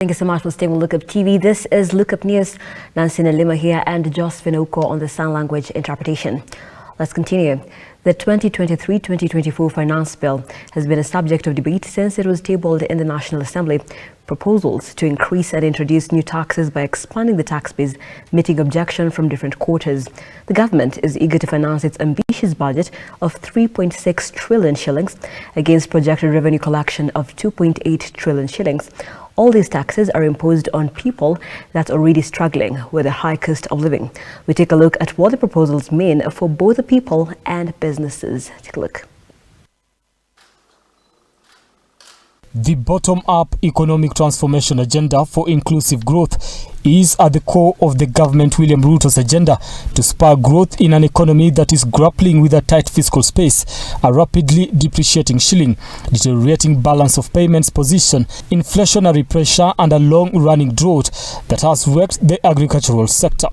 Thank you so much for staying with Lookup TV. This is Lookup News. Nancy Nalima here and Josephine Oko on the sign language interpretation. Let's continue. The 2023-2024 finance bill has been a subject of debate since it was tabled in the National Assembly. Proposals to increase and introduce new taxes by expanding the tax base, meeting objection from different quarters. The government is eager to finance its ambitious budget of 3.6 trillion shillings against projected revenue collection of 2.8 trillion shillings. All these taxes are imposed on people that's already struggling with a high cost of living. We take a look at what the proposals mean for both the people and businesses. Take a look. The bottom-up economic transformation agenda for inclusive growth is at the core of the government William Ruto's agenda to spur growth in an economy that is grappling with a tight fiscal space, a rapidly depreciating shilling, deteriorating balance of payments position, inflationary pressure and a long-running drought that has wrecked the agricultural sector.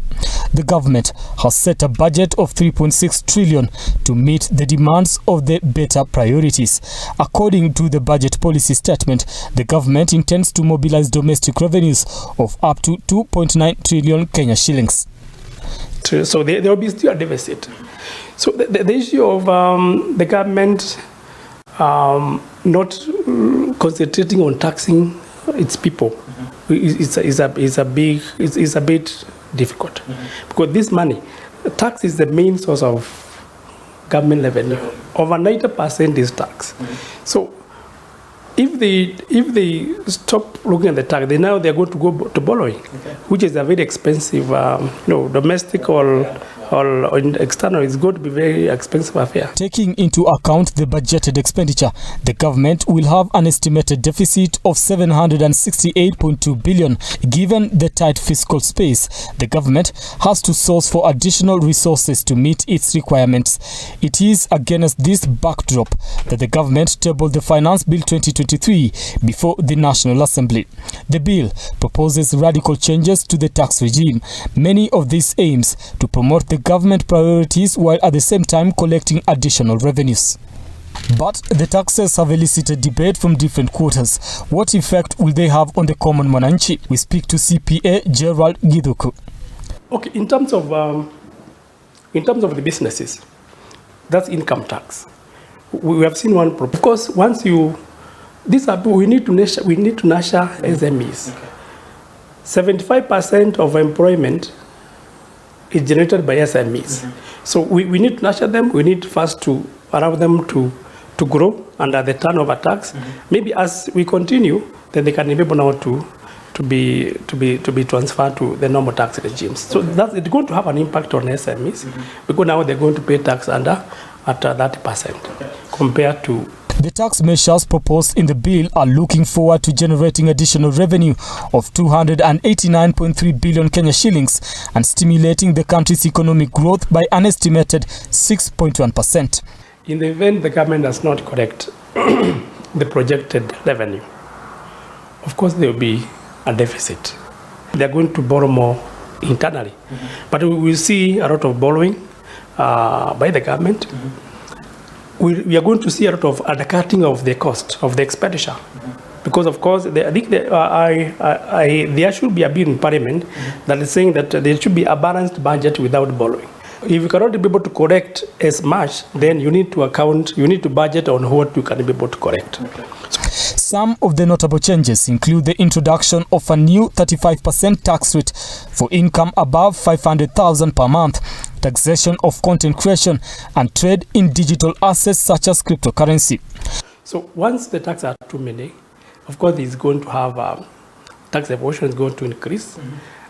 The government has set a budget of 3.6 trillion to meet the demands of the better priorities. According to the budget policy statement, the government intends to mobilize domestic revenues of up to 2.9 trillion Kenya shillings. So there will be still a deficit. So the issue of the government not concentrating on taxing its people is a bit difficult, because this money, tax is the main source of government revenue. Over 90% is tax. So if they stop looking at the tax, they're going to go to borrowing, which is a very expensive, domestic or external is going to be very expensive affair. Taking into account the budgeted expenditure, the government will have an estimated deficit of 768.2 billion. Given the tight fiscal space, the government has to source for additional resources to meet its requirements. It is against this backdrop that the government tabled the Finance Bill 2023 before the National Assembly. The bill proposes radical changes to the tax regime. Many of these aims to promote the government priorities while at the same time collecting additional revenues. But the taxes have elicited debate from different quarters. What effect will they have on the common mwananchi? We speak to CPA Gerald Githuku. Okay, in terms of the businesses, that's income tax. We have seen one problem. Of course, once we need to nurture SMEs. 75% of employment is generated by SMEs. So we need to nurture them. We need first to allow them to grow under the turnover tax. Maybe as we continue, then they can be able now to be transferred to the normal tax regimes. So it's going to have an impact on SMEs, because now they're going to pay tax at 30% compared to. The tax measures proposed in the bill are looking forward to generating additional revenue of 289.3 billion Kenya shillings and stimulating the country's economic growth by an estimated 6.1%. In the event the government does not correct the projected revenue, of course there will be a deficit. They're going to borrow more internally. But we will see a lot of borrowing by the government. We are going to see a lot of undercutting of the cost of the expenditure, because of course I think there should be a bill in Parliament that is saying that there should be a balanced budget without borrowing. If you cannot be able to correct as much, then you need to budget on what you can be able to correct. Some of the notable changes include the introduction of a new 35% tax rate for income above 500,000 per month, taxation of content creation, and trade in digital assets such as cryptocurrency. So once the taxes are too many, of course it's going to have tax evasion is going to increase.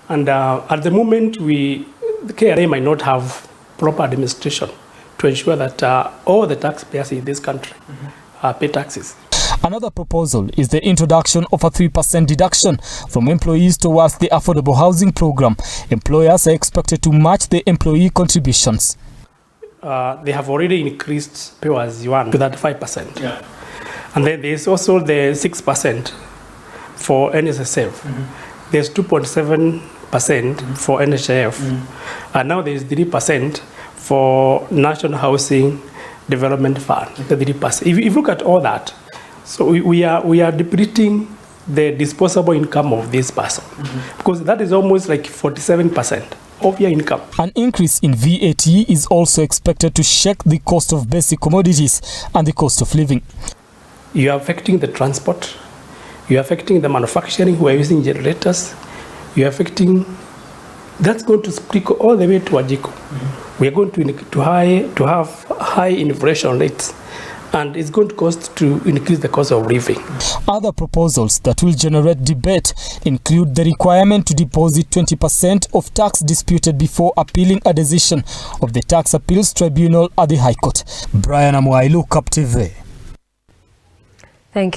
And at the moment, the KRA might not have proper administration to ensure that all the taxpayers in this country pay taxes. Another proposal is the introduction of a 3% deduction from employees towards the affordable housing program. Employers are expected to match the employee contributions. They have already increased pay as you want to that 5%. Yeah. And then there's also the 6% for NSSF. There's 2.7% for NHIF. And now there's 3% for National Housing Development Fund. The 3%. If you look at all that, so we are depleting the disposable income of this person, because that is almost like 47% of your income. An increase in VAT is also expected to shake the cost of basic commodities and the cost of living. You are affecting the transport, you are affecting the manufacturing who are using generators, you are affecting, that's going to trickle all the way to Ajiko. We are going to have high inflation rates, and it's going to cost to increase the cost of living. Other proposals that will generate debate include the requirement to deposit 20% of tax disputed before appealing a decision of the Tax Appeals Tribunal at the High Court. Brian Amwai, Look Up TV. Thank you.